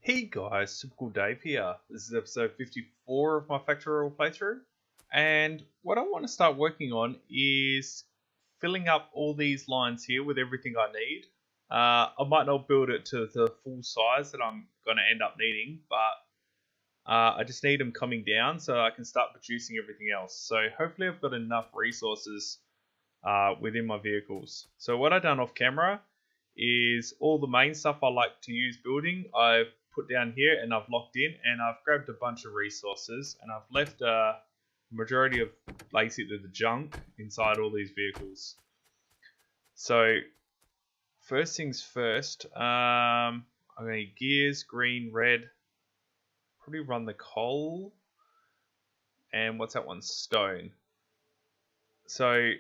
Hey guys, Typical Dave here. This is episode 54 of my Factorio playthrough. And what I want to start working on is filling up all these lines here with everything I need. I might not build it to the full size that I'm going to end up needing, but I just need them coming down so I can start producing everything else. So hopefully I've got enough resources within my vehicles. So what I've done off camera is all the main stuff I like to use building I've put down here and I've locked in, and I've grabbed a bunch of resources and I've left a majority of basically the junk inside all these vehicles. So first things first, I'm going to gears, green, red, probably run the coal, and what's that one, stone. So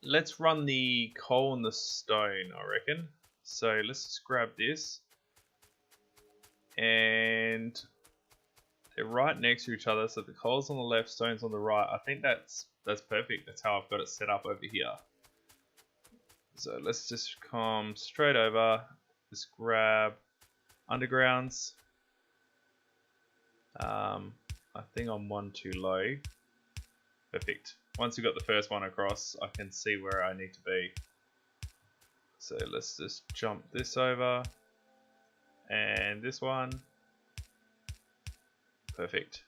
let's run the coal and the stone, I reckon. So let's just grab this. And they're right next to each other, so the coal's on the left, stone's on the right. I think that's perfect. That's how I've got it set up over here. So let's just come straight over. Just grab undergrounds. I think I'm one too low. Perfect. Once we've got the first one across, I can see where I need to be. So let's just jump this over. And this one. Perfect.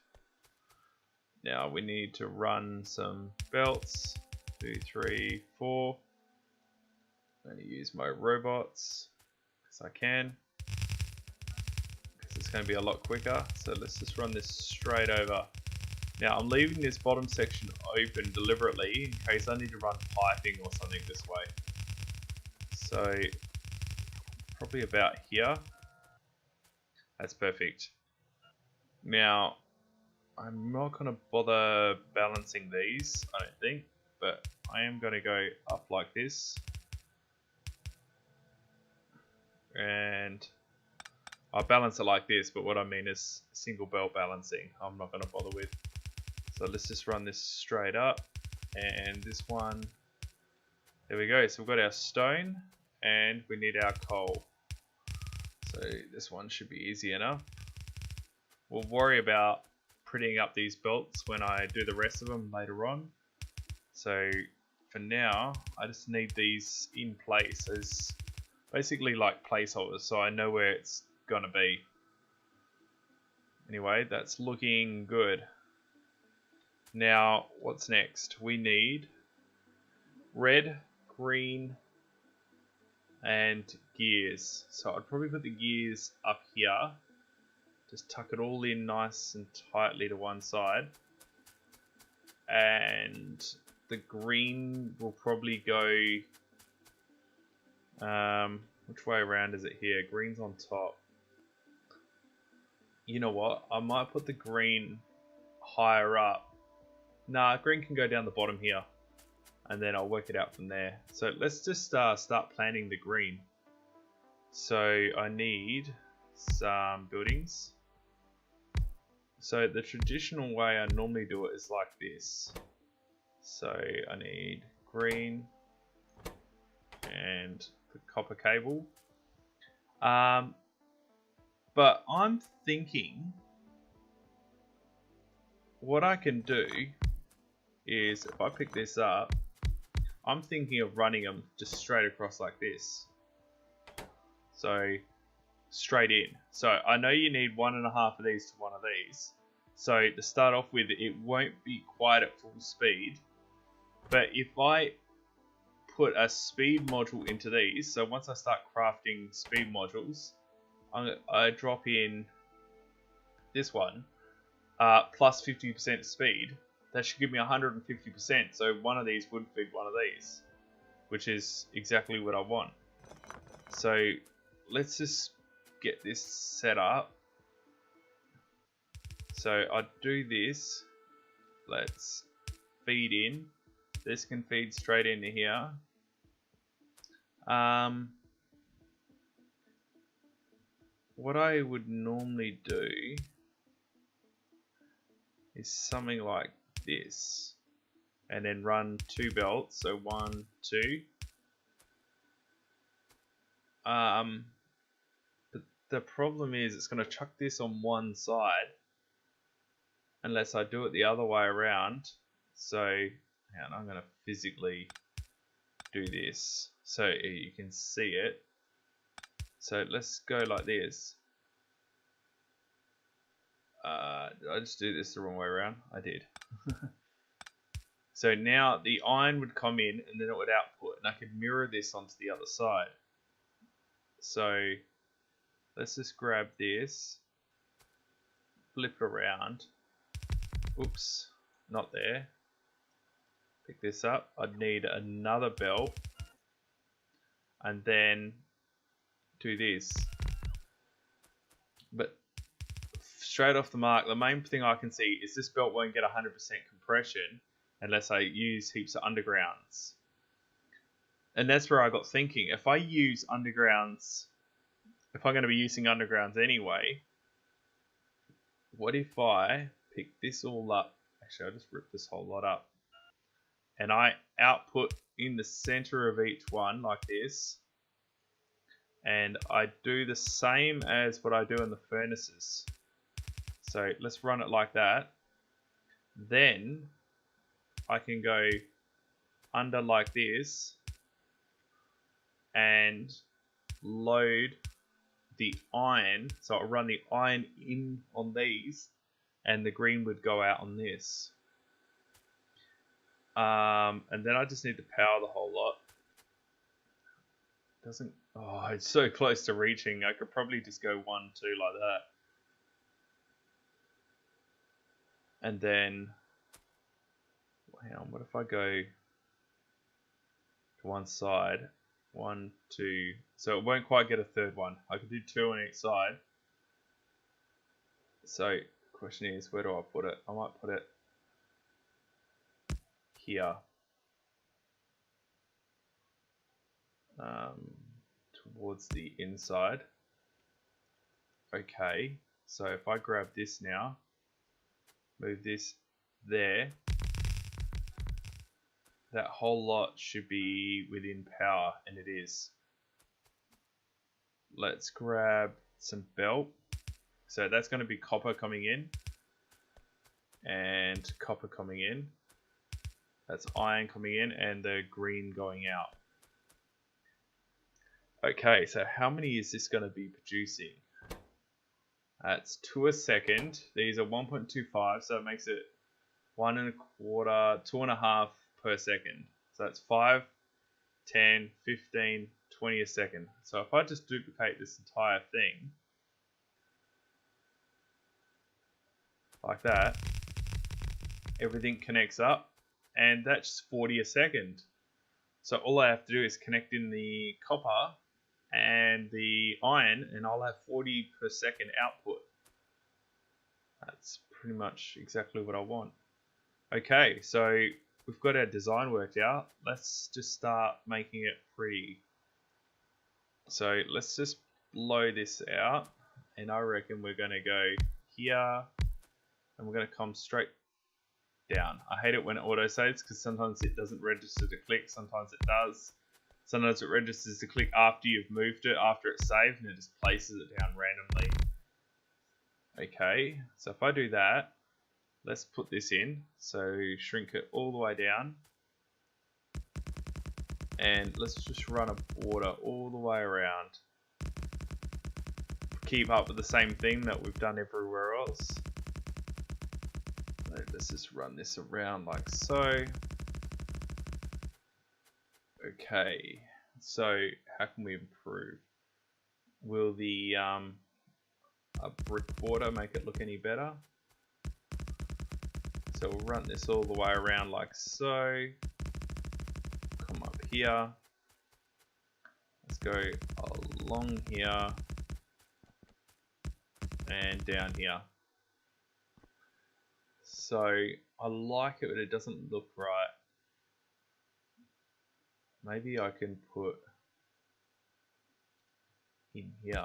Now we need to run some belts. 2, 3, 4. I'm going to use my robots because I can. Because it's going to be a lot quicker. So let's just run this straight over. Now I'm leaving this bottom section open deliberately in case I need to run piping or something this way. So probably about here. That's perfect. Now, I'm not going to bother balancing these, I don't think, but I am going to go up like this. And I'll balance it like this, but what I mean is single belt balancing, I'm not going to bother with. So let's just run this straight up, and this one, there we go. So we've got our stone, and we need our coal. So this one should be easy enough. We'll worry about prettying up these belts when I do the rest of them later on. So for now, I just need these in place as basically like placeholders, so I know where it's gonna be. Anyway, that's looking good. Now, what's next? We need red, green, and gears. So I'd probably put the gears up here. Just tuck it all in nice and tightly to one side. And the green will probably go... which way around is it here? Green's on top. You know what? I might put the green higher up. Nah, green can go down the bottom here. And then I'll work it out from there. So let's just start planting the green. So I need some buildings. So the traditional way I normally do it is like this. So I need green and the copper cable. But I'm thinking what I can do is if I pick this up, I'm thinking of running them just straight across like this. So straight in. So I know you need 1.5 of these to one of these. So to start off with, it won't be quite at full speed. But if I put a speed module into these, so once I start crafting speed modules, I drop in this one, plus 50% speed. That should give me 150%. So one of these would feed one of these, which is exactly what I want. So let's just get this set up. So I do this. Let's feed in. This can feed straight into here. What I would normally do is something like this, and then run 2 belts. So 1, 2. the problem is it's going to chuck this on one side unless I do it the other way around. So hang on, I'm going to physically do this so you can see it. So let's go like this. Did I just do this the wrong way around? I did. So now the iron would come in and then it would output, and I could mirror this onto the other side. So let's just grab this, flip it around. Oops, not there. Pick this up. I'd need another belt and then do this. But straight off the mark, the main thing I can see is this belt won't get 100% compression unless I use heaps of undergrounds. And that's where I got thinking, if I use undergrounds, if I'm going to be using undergrounds anyway, what if I pick this all up? Actually, I'll just rip this whole lot up. And I output in the center of each one like this. And I do the same as what I do in the furnaces. So let's run it like that. Then I can go under like this and load the iron. So I'll run the iron in on these and the green would go out on this. And then I just need to power the whole lot. Doesn't, oh, it's so close to reaching. I could probably just go 1, 2 like that. And then, hang on, what if I go to one side? 1, 2, so it won't quite get a third one. I could do 2 on each side. So, question is, where do I put it? I might put it here. Towards the inside. Okay, so if I grab this now, move this there, that whole lot should be within power, and it is. Let's grab some belt. So that's going to be copper coming in and copper coming in. That's iron coming in and the green going out. Okay, so how many is this going to be producing? That's 2 a second. These are 1.25, so it makes it 1 1/4, 2.5 per second. So that's 5, 10, 15, 20 a second. So if I just duplicate this entire thing, like that, everything connects up, and that's 40 a second. So all I have to do is connect in the copper and the iron, and I'll have 40 per second output. That's pretty much exactly what I want. Okay, so we've got our design worked out. Let's just start making it pretty. So let's just blow this out, and I reckon we're going to go here, and we're going to come straight down. I hate it when it auto saves because sometimes it doesn't register to click, sometimes it does. Sometimes it registers to click after you've moved it, after it's saved, and it just places it down randomly. Okay, so if I do that, let's put this in. So shrink it all the way down. And let's just run a border all the way around. Keep up with the same theme that we've done everywhere else. So let's just run this around like so. Okay, so how can we improve? Will the a brick border make it look any better? So we'll run this all the way around like so. Come up here. Let's go along here and down here. So I like it, but it doesn't look right. Maybe I can put in here.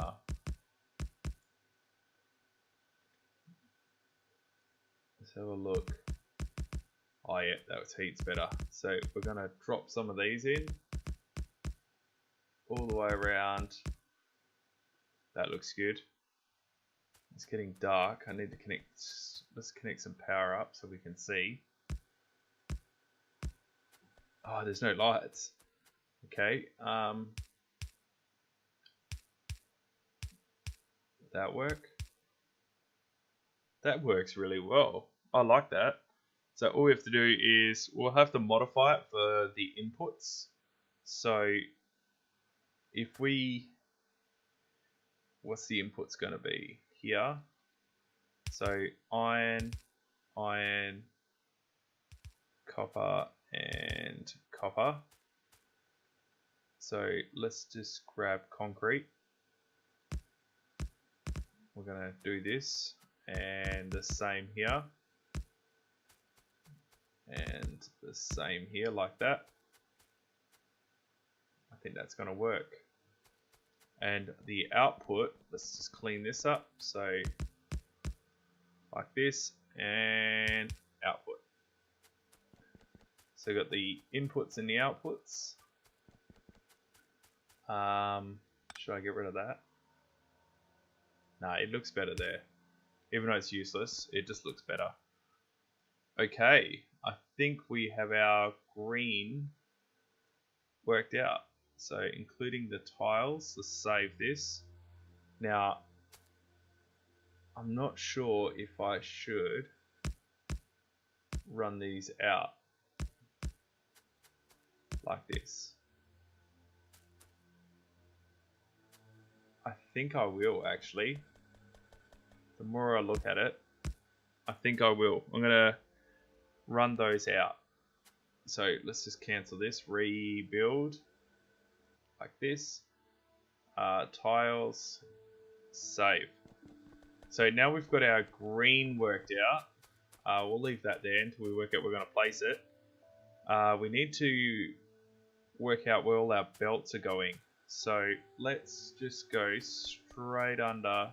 Let's have a look. Oh yeah, that heats better. So we're going to drop some of these in all the way around. That looks good. It's getting dark. I need to connect. Let's connect some power up so we can see. Oh, there's no lights. Okay. That work? That works really well. I like that. So all we have to do is we'll have to modify it for the inputs. So if we, what's the inputs going to be here? So iron, copper, and copper. So let's just grab concrete. We're going to do this and the same here. And the same here like that. I think that's going to work. And the output, let's just clean this up. So like this and output. So got the inputs and the outputs. Should I get rid of that? Nah, it looks better there. Even though it's useless, it just looks better. Okay, I think we have our green worked out. So including the tiles, let's save this. Now, I'm not sure if I should run these out like this. I think I will actually. The more I look at it, I think I will. I'm gonna run those out. So let's just cancel this, rebuild like this, tiles, save. So now we've got our green worked out. We'll leave that there until we work out where we're going to place it. We need to work out where all our belts are going. So let's just go straight under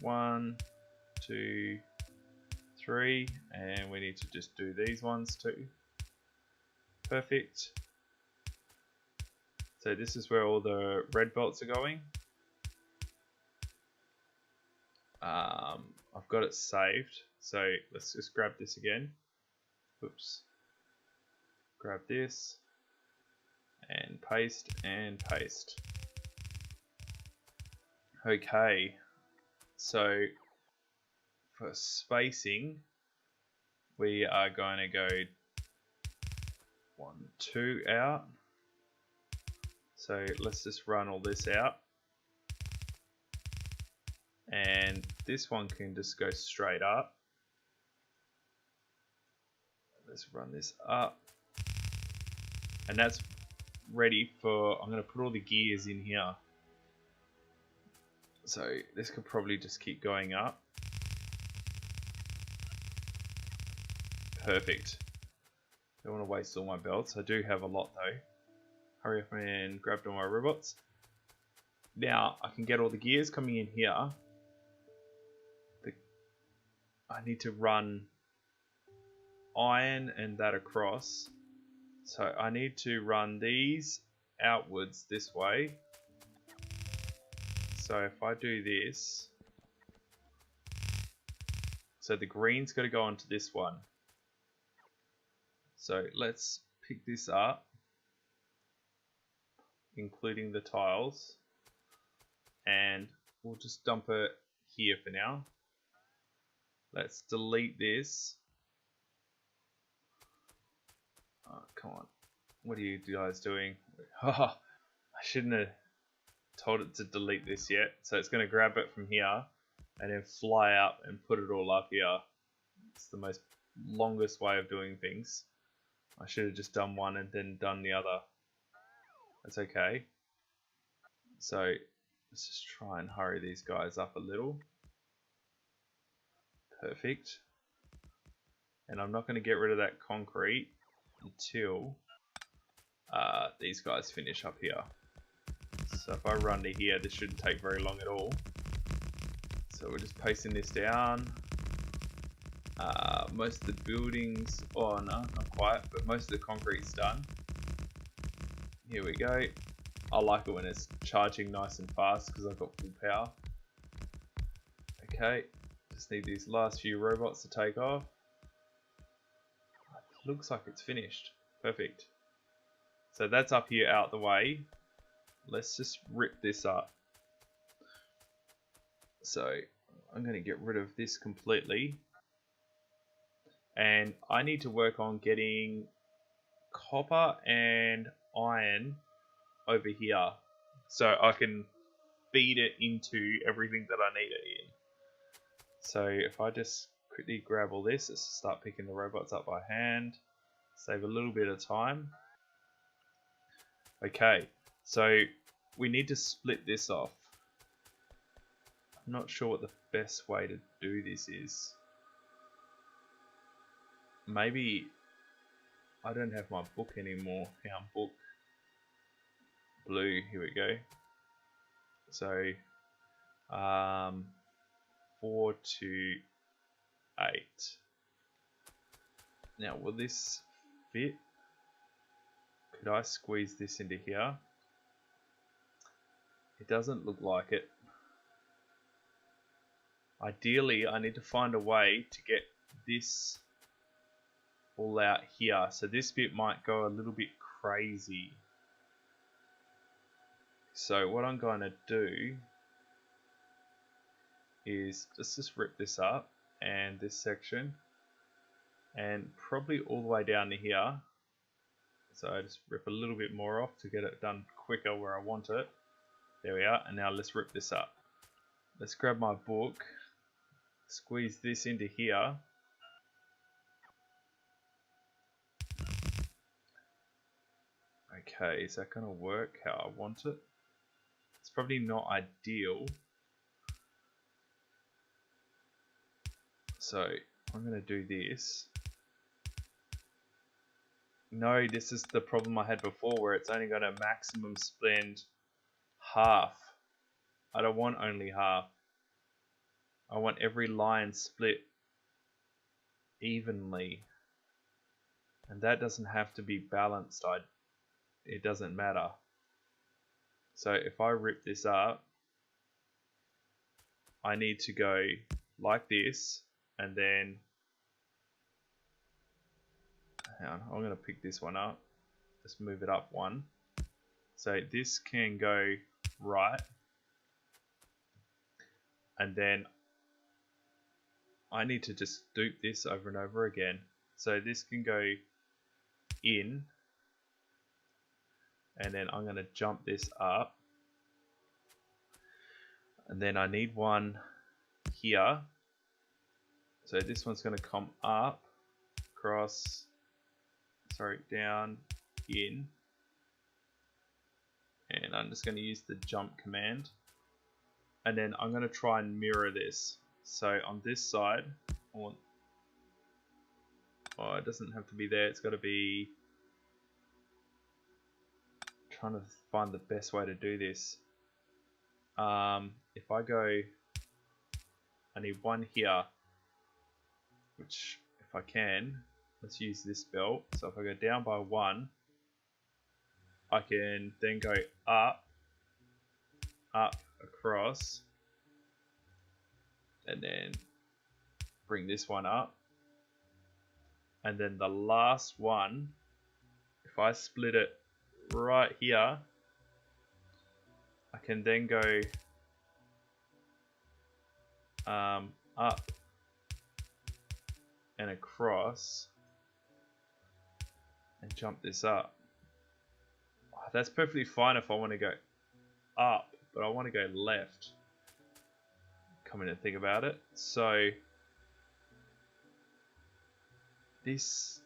1, 2, 3, and we need to just do these ones too. Perfect. So this is where all the red belts are going. I've got it saved, so let's just grab this again. Oops. Grab this and paste and paste. Okay, so for spacing, we are going to go 1, 2 out. So let's just run all this out. And this one can just go straight up. Let's run this up. And that's ready for, I'm going to put all the gears in here. So this could probably just keep going up. Perfect. Don't want to waste all my belts. I do have a lot though. Hurry up and grab all my robots. Now I can get all the gears coming in here. I need to run iron and that across. So I need to run these outwards this way. So if I do this, so the green's got to go onto this one. So let's pick this up, including the tiles, and we'll just dump it here for now. Let's delete this. Oh, come on. What are you guys doing? Oh, I shouldn't have told it to delete this yet. So it's going to grab it from here and then fly up and put it all up here. It's the most longest way of doing things. I should have just done one and then done the other. That's okay. So let's just try and hurry these guys up a little. Perfect. And I'm not going to get rid of that concrete until these guys finish up here. So if I run to here, this shouldn't take very long at all. So we're just pasting this down. Most of the buildings, oh no, not quite, but most of the concrete's done. Here we go. I like it when it's charging nice and fast because I've got full power. Okay, just need these last few robots to take off. Looks like it's finished. Perfect. So that's up here out the way. Let's just rip this up. So I'm going to get rid of this completely. And I need to work on getting copper and iron over here so I can feed it into everything that I need it in. So if I just quickly grab all this, let's start picking the robots up by hand, save a little bit of time. Okay, so we need to split this off. I'm not sure what the best way to do this is. Maybe I don't have my book anymore. Found book. Blue, here we go. So 4 to 8. Now will this fit? Could I squeeze this into here? It doesn't look like it. Ideally I need to find a way to get this all out here, so this bit might go a little bit crazy. So what I'm going to do is just rip this up and this section and probably all the way down to here. So I just rip a little bit more off to get it done quicker where I want it. There we are, and now let's rip this up. Let's grab my book, squeeze this into here. Okay, is that going to work how I want it? It's probably not ideal. So I'm going to do this. No, this is the problem I had before where it's only going to maximum spend half. I don't want only half. I want every line split evenly. And that doesn't have to be balanced. It doesn't matter. So if I rip this up, I need to go like this, and then hang on, I'm going to pick this one up. Just move it up one. So this can go right, and then I need to just dupe this over and over again. So this can go in, and then I'm going to jump this up, and then I need one here. So this one's going to come up, across, sorry, down, in, and I'm just going to use the jump command, and then I'm going to try and mirror this. So on this side, I want, oh, it doesn't have to be there, it's got to be, trying to find the best way to do this. If I go, I need one here, which if I can, let's use this belt. So if I go down by 1, I can then go up, across, and then bring this one up, and then the last one, if I split it right here, I can then go up and across and jump this up. Oh, that's perfectly fine if I want to go up, but I want to go left. Come in and think about it. So this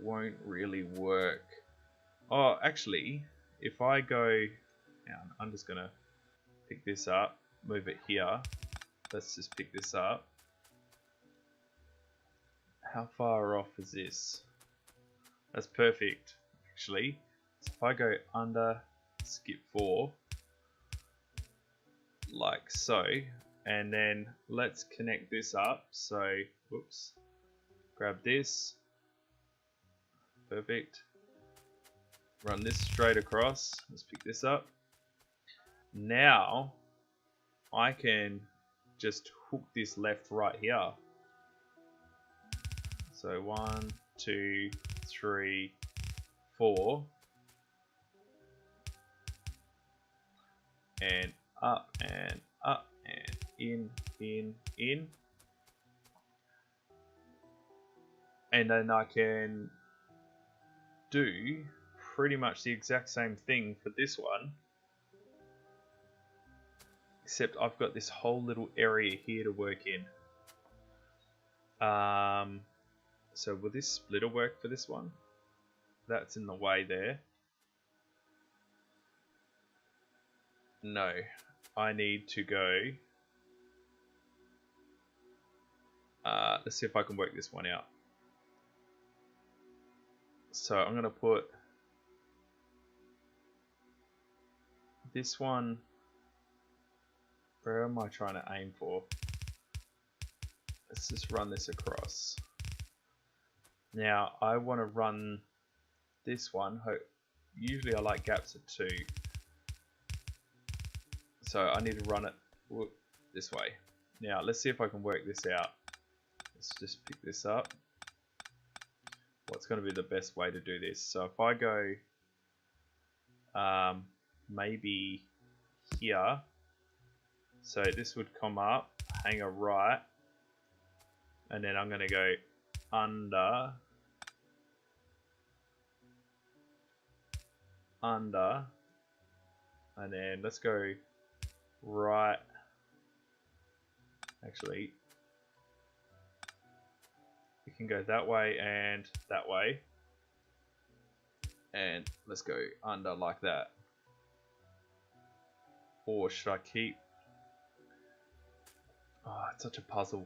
won't really work. Oh, actually, if I go, I'm just gonna pick this up, move it here. Let's just pick this up. How far off is this? That's perfect, actually. So if I go under, skip 4, like so, and then let's connect this up. So, whoops, grab this, perfect. run this straight across. Let's pick this up. Now I can just hook this left right here. So 1, 2, 3, 4, and up and up and in, and then I can do pretty much the exact same thing for this one, except I've got this whole little area here to work in. So will this splitter work for this one? That's in the way there. No, I need to go. Let's see if I can work this one out. So I'm going to put this one. Where am I trying to aim for? Let's just run this across. Now I want to run this one. Usually I like gaps of 2. So I need to run it this way. Now let's see if I can work this out. Let's just pick this up. What's going to be the best way to do this? So if I go maybe here, so this would come up, hang a right, and then I'm going to go under, and then let's go right. Actually, you can go that way and that way, and let's go under like that. Or should I keep? Oh, it's such a puzzle.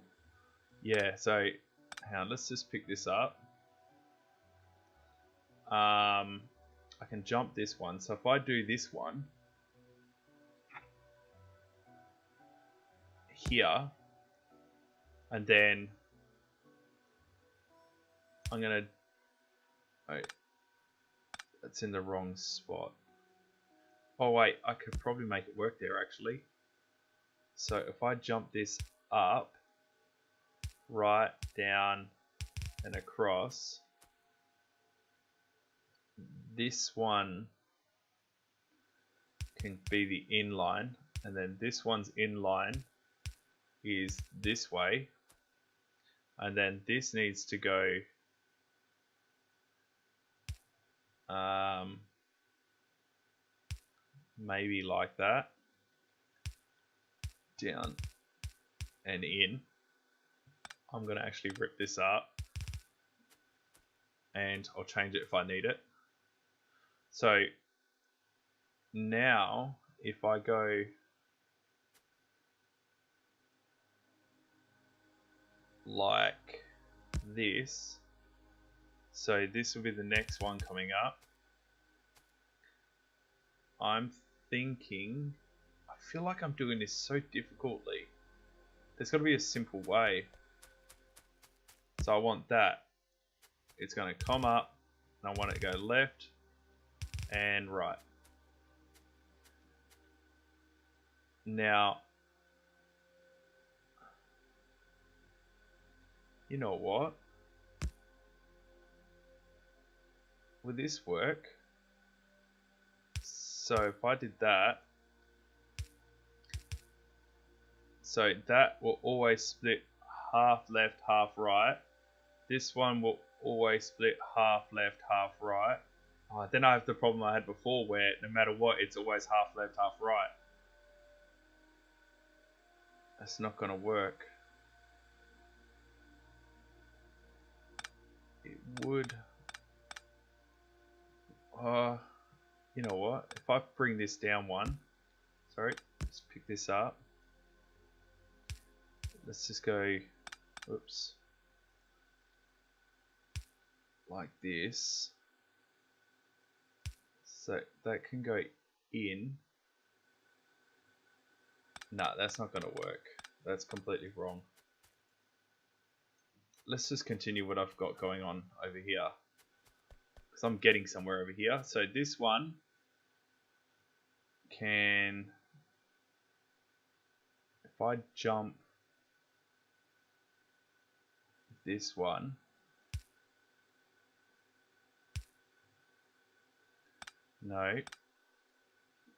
Yeah, so hang on, let's just pick this up. I can jump this one. So if I do this one here, and then I'm gonna, oh, that's in the wrong spot. Oh wait, I could probably make it work there actually. So if I jump this up, right, down, and across, this one can be the inline, and then this one's inline is this way, and then this needs to go maybe like that, down and in. I'm going to actually rip this up, and I'll change it if I need it. So now if I go like this, so this will be the next one coming up. I'm thinking, I feel like I'm doing this so difficultly. There's got to be a simple way. So I want that. It's going to come up, and I want it to go left and right. Now, you know what? Will this work? So if I did that, so that will always split half left, half right. This one will always split half left, half right. Then I have the problem I had before where no matter what, it's always half left, half right. That's not going to work. It would. You know what? If I bring this down one, sorry, let's pick this up. Let's just go, oops, like this. So that can go in. No, that's not going to work. That's completely wrong. Let's just continue what I've got going on over here. because I'm getting somewhere over here. So this one can, if I jump this one, no,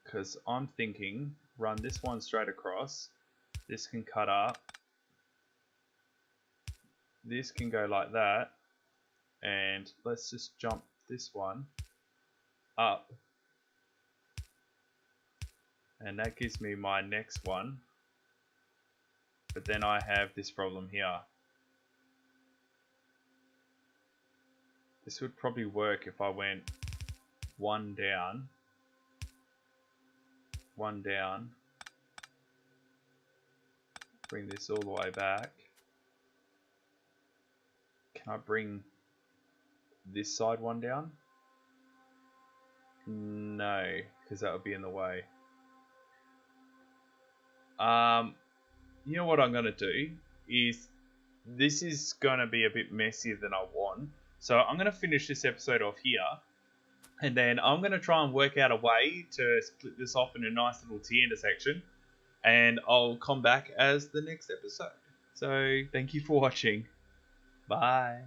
because I'm thinking run this one straight across, this can cut up, this can go like that, and let's just jump this one up, and that gives me my next one. But then I have this problem here. This would probably work if I went one down, bring this all the way back. Can I bring this side one down? No, because that would be in the way. You know what I'm going to do is, this is going to be a bit messier than I want. So I'm going to finish this episode off here. And then I'm going to try and work out a way to split this off in a nice little T-intersection. And I'll come back as the next episode. So thank you for watching. Bye.